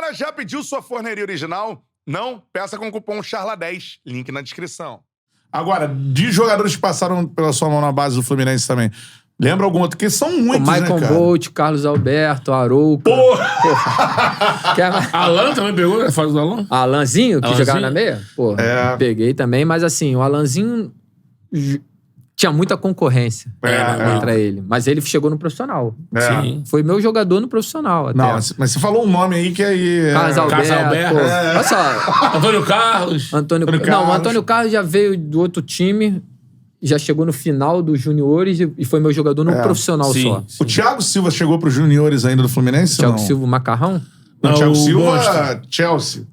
Agora já pediu sua forneria original? Não? Peça com o cupom CHARLA10, link na descrição. Agora, de jogadores que passaram pela sua mão na base do Fluminense também, lembra algum outro? Porque são muitos, né, cara? Michael Bolt, Carlos Alberto, Arouca. Porra! Alan também pegou a fase do Alan? Alanzinho, que jogava na meia? Porra, peguei também. Mas assim, o Alanzinho tinha muita concorrência contra ele. Mas ele chegou no profissional. Sim. Foi meu jogador no profissional até. Não, mas você falou um nome aí que aí... Carlos Alberto. Olha só. Antônio Carlos. Não, o Antônio Carlos já veio do outro time, já chegou no final dos juniores e foi meu jogador no profissional só. Sim. O Thiago Silva chegou pros juniores ainda do Fluminense? Thiago não? Silva, Macarrão? Não, o Thiago Silva, Monstro. Chelsea.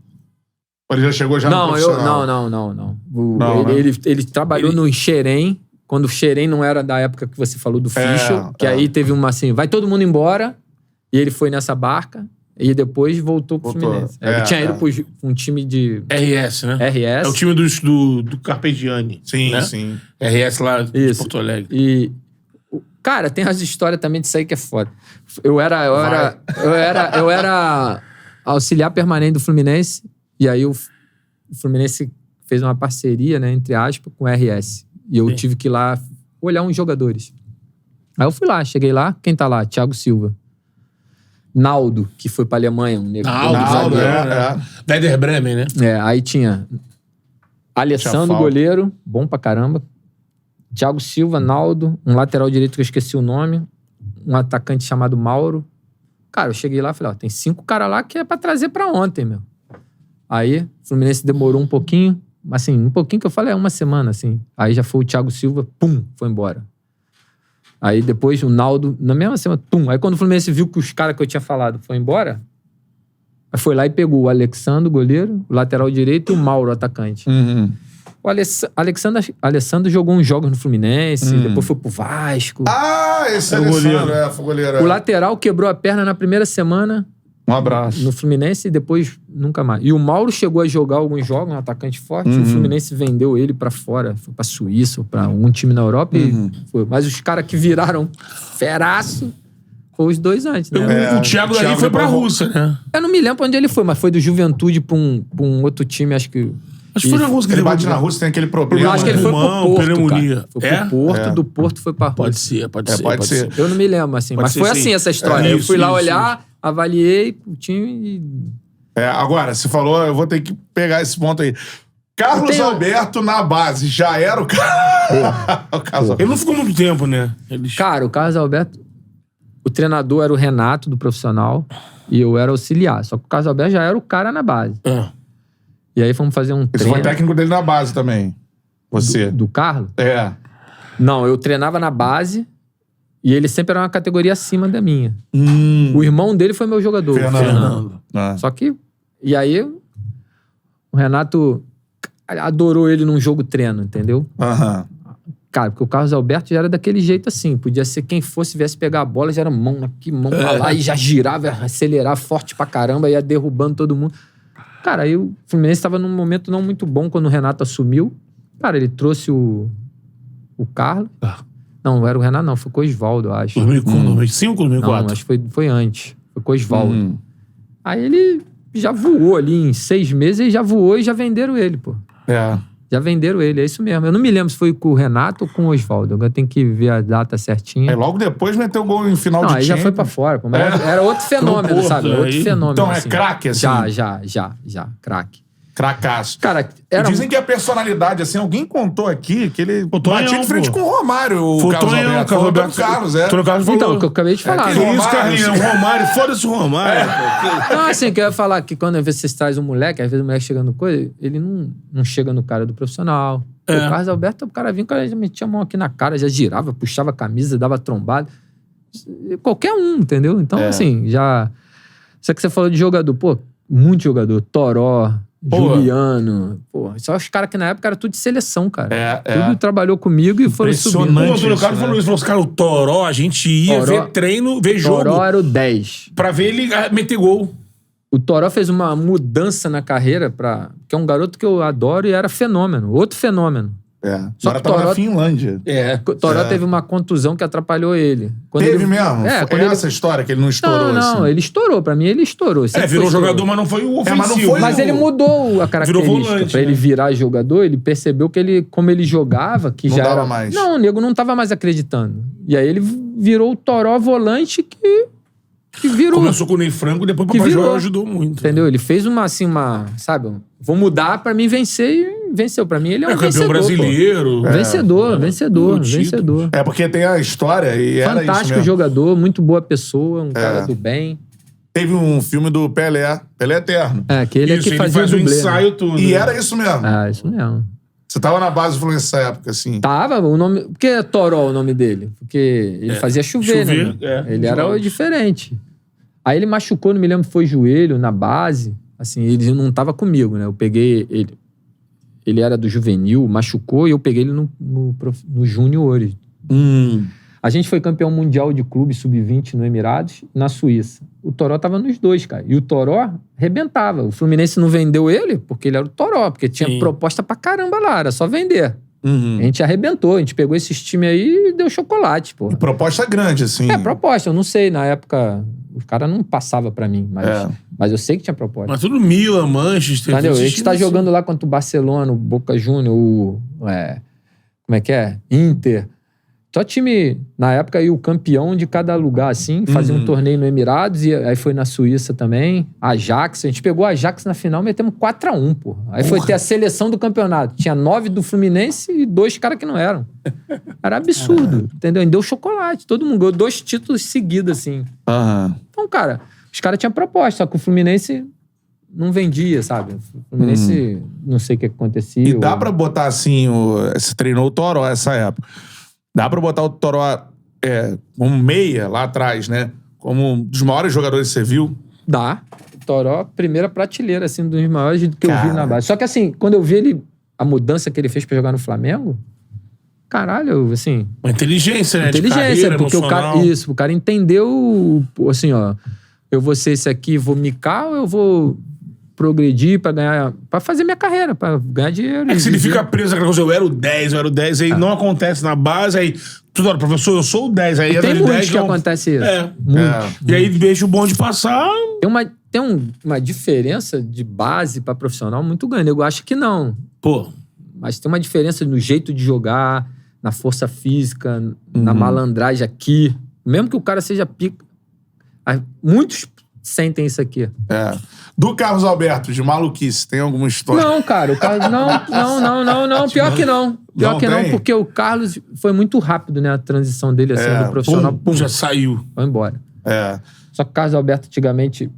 Ele já chegou no profissional? Não. Ele trabalhou no Xerém, quando o Xerém não era da época que você falou do Fischl, que aí teve uma assim, vai todo mundo embora, e ele foi nessa barca, e depois voltou pro Fluminense. Ele tinha ido pra um time de... RS, né? RS. É o time do Carpegiani. Sim, né? sim. RS lá de Porto Alegre. E... Cara, tem as histórias também disso aí que é foda. Eu era auxiliar permanente do Fluminense, e aí o Fluminense fez uma parceria, né, entre aspas, com o RS. E eu tive que ir lá olhar uns jogadores. Aí eu fui lá, cheguei lá, quem tá lá? Thiago Silva. Naldo, que foi pra Alemanha. Naldo, Werder Bremen, né? Aí tinha Alessandro, goleiro, bom pra caramba. Thiago Silva, Naldo, um lateral direito que eu esqueci o nome, um atacante chamado Mauro. Cara, eu cheguei lá e falei, ó, tem 5 caras lá que é pra trazer pra ontem, meu. Aí, o Fluminense demorou um pouquinho, assim, um pouquinho que eu falei, uma semana, assim. Aí já foi o Thiago Silva, pum, foi embora. Aí depois o Naldo, na mesma semana, pum. Aí quando o Fluminense viu que os caras que eu tinha falado foi embora, aí foi lá e pegou o Alexandre, goleiro, o lateral direito e o Mauro, atacante. O Alessandro jogou uns jogos no Fluminense, depois foi pro Vasco. Esse Alessandro, foi goleiro. O lateral quebrou a perna na primeira semana. Um abraço. No Fluminense e depois nunca mais. E o Mauro chegou a jogar alguns jogos, um atacante forte. O Fluminense vendeu ele pra fora, foi pra Suíça ou pra algum time na Europa. E foi. Mas os caras que viraram feraço foi os 2 antes, né? O Thiago dali foi pra Rússia, né? Eu não me lembro onde ele foi, mas foi do Juventude pra um outro time, acho que... Acho que foi na Rússia que ele bate na Rússia, tem aquele problema. Eu acho que ele foi pro Porto, cara. Foi pro Porto, do Porto foi pra Rússia. Pode ser. Eu não me lembro, assim. Mas foi assim essa história. Eu fui lá olhar, avaliei o time e... Agora, você falou, eu vou ter que pegar esse ponto aí. Carlos Alberto na base, já era o cara? Ele não ficou muito tempo, né? Cara, o Carlos Alberto... O treinador era o Renato, do profissional, e eu era auxiliar. Só que o Carlos Alberto já era o cara na base. E aí fomos fazer um treino... Você foi técnico dele na base também? Você? Do Carlos? Não, eu treinava na base e ele sempre era uma categoria acima da minha. O irmão dele foi meu jogador, Fernando. Só que... E aí, o Renato adorou ele num jogo treino, entendeu? Cara, porque o Carlos Alberto já era daquele jeito assim. Podia ser quem fosse, viesse pegar a bola, já era mão aqui, mão pra lá, e já girava, acelerava forte pra caramba, ia derrubando todo mundo. Cara, aí o Fluminense estava num momento não muito bom quando o Renato assumiu. Cara, ele trouxe o Carlos. Não era o Renato, não. Foi com o Osvaldo, eu acho. 2005 ou 2004? Não, acho que foi antes. Foi com o Osvaldo. Aí ele já voou ali em 6 meses, e já voou e já venderam ele, pô. Já venderam ele, é isso mesmo. Eu não me lembro se foi com o Renato ou com o Osvaldo. Agora tem que ver a data certinha. Logo depois meteu o gol em final de time. Aí já foi pra fora. Pô. Mas era outro fenômeno, sabe? Outro fenômeno. Então assim. Craque, assim? Já. Craque. Cracaço. Cara, dizem que a personalidade, assim, alguém contou aqui que ele batia de frente com o Romário, o Carlos Alberto. Carlos, Então, que eu acabei de falar. Que isso, Carlinhos? Romário, foda-se o Romário. Não, assim, que eu ia falar que quando vocês trazem um moleque, às vezes o moleque chega no coisa, ele não chega no cara do profissional. O Carlos Alberto, o cara vinha, o cara já metia a mão aqui na cara, já girava, puxava a camisa, dava trombada. Qualquer um, entendeu? Então, assim, já... Só que você falou de jogador, pô, muito jogador. Toró, Juliano, só os caras que na época era tudo de seleção, cara. Tudo trabalhou comigo e foram subindo. O Antônio Carlos falou isso, falou assim, cara, o Toró, a gente ia ver treino, ver jogo. Toró era o 10. Pra ver ele meter gol. O Toró fez uma mudança na carreira que é um garoto que eu adoro e era fenômeno. Outro fenômeno. Só Agora que tava Toró... na Finlândia. O Toró teve uma contusão que atrapalhou ele. Teve mesmo? Quando essa história que ele não estourou Não, assim. ele estourou. Pra mim, ele estourou. Virou jogador, mas não foi o ofensivo. Mas ele mudou a característica. Volante, pra ele virar jogador, ele percebeu que ele, como ele jogava, que não já dava era... mais. Não, o nego não tava mais acreditando. E aí ele virou o Toró volante que virou. Começou com o Ney Franco, depois o Papai Joel ajudou muito. Entendeu? Ele fez sabe, vou mudar pra mim vencer e venceu. Pra mim ele é um campeão vencedor. brasileiro. Vencedor. Porque tem a história e era isso fantástico mesmo. jogador, muito boa pessoa, um cara do bem. Teve um filme do Pelé Eterno. Que ele Isso, é que fazia faz o um dublê, ensaio né? tudo. E era isso mesmo. Isso mesmo. Você tava na base do Fluminense nessa época, assim. Tava, o nome... Por que é Toró o nome dele? Porque ele fazia chover, né? Ele era diferente. Aí ele machucou, não me lembro, foi joelho, na base. Assim, ele não tava comigo, né? Eu peguei ele. Ele era do juvenil, machucou e eu peguei ele no juniores. A gente foi campeão mundial de clube sub-20 no Emirados, na Suíça. O Toró tava nos dois, cara. E o Toró arrebentava. O Fluminense não vendeu ele porque ele era o Toró, porque tinha proposta pra caramba lá, era só vender. A gente arrebentou, a gente pegou esses times aí e deu chocolate, pô. E proposta grande, assim. Proposta, eu não sei, na época o cara não passava pra mim, mas eu sei que tinha proposta. Mas tudo Milan, Manchester... Entendeu? A gente tá jogando lá contra o Barcelona, o Boca Juniors, como é que é? Inter. Só time, na época, aí o campeão de cada lugar, assim, fazia um torneio no Emirados, e aí foi na Suíça também. Ajax, a gente pegou o Ajax na final, metemos 4-1, pô. Aí foi ter a seleção do campeonato. Tinha 9 do Fluminense e 2 caras que não eram. Era absurdo, entendeu? E deu chocolate, todo mundo ganhou 2 títulos seguidos, assim. Então, cara, os caras tinham proposta, só que o Fluminense não vendia, sabe? O Fluminense, não sei o que acontecia. E dá pra botar, assim, você treinou o Toró essa época. Dá pra botar o Toró como meia lá atrás, né? Como um dos maiores jogadores que você viu? Dá. O Toró, primeira prateleira, assim, dos maiores que eu vi na base. Só que, assim, quando eu vi ele, a mudança que ele fez pra jogar no Flamengo, caralho, assim... Uma inteligência, né? Inteligência, de carreira, porque o cara entendeu, assim, ó, eu vou ser esse aqui, vou micar ou eu vou progredir pra ganhar, pra fazer minha carreira, pra ganhar dinheiro. É que se ele fica preso naquela coisa, eu era o 10, aí não acontece na base, aí toda hora, professor, eu sou o 10, aí tem muitos 10, que acontece isso. E aí deixa o bonde passar. Tem uma diferença de base pra profissional muito grande. Eu acho que não. Pô. Mas tem uma diferença no jeito de jogar, na força física, na malandragem aqui. Mesmo que o cara seja pica. Muitos sentem isso aqui. Do Carlos Alberto, de maluquice, tem alguma história? Não, cara. O Carlos... Não. Pior que não. Pior que não, porque o Carlos foi muito rápido, né? A transição dele, assim, do profissional. Pum, já saiu. Foi embora. Só que o Carlos Alberto, antigamente,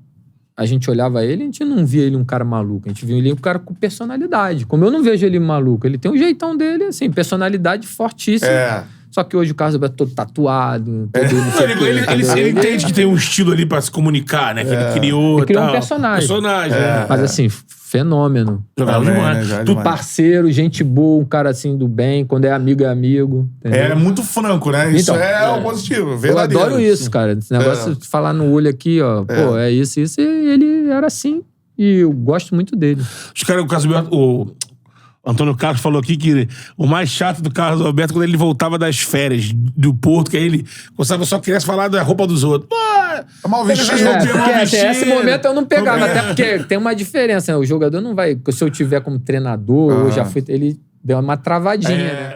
a gente olhava ele, a gente não via ele um cara maluco. A gente via ele um cara com personalidade. Como eu não vejo ele maluco. Ele tem um jeitão dele, assim, personalidade fortíssima. Só que hoje o Carlos Alberto todo tatuado. Ele entende que tem um estilo ali pra se comunicar, né? Que ele criou. Ele criou um personagem. Né? Mas assim, fenômeno. Jogava demais. Parceiro, gente boa, um cara assim do bem. Quando é amigo, é amigo. Entendeu? É muito franco, né? Isso o positivo, verdadeiro. Eu adoro isso, cara. Esse negócio de falar no olho aqui, ó. Pô, é isso. E ele era assim. E eu gosto muito dele. Os caras, o Carlos Alberto... Antônio Carlos falou aqui que o mais chato do Carlos Alberto quando ele voltava das férias do Porto, que aí ele só quisesse falar da roupa dos outros. Pô, mal vestido. Porque até esse momento eu não pegava, até porque tem uma diferença, né? O jogador não vai... Se eu tiver como treinador, ou já fui... Ele deu uma travadinha, né?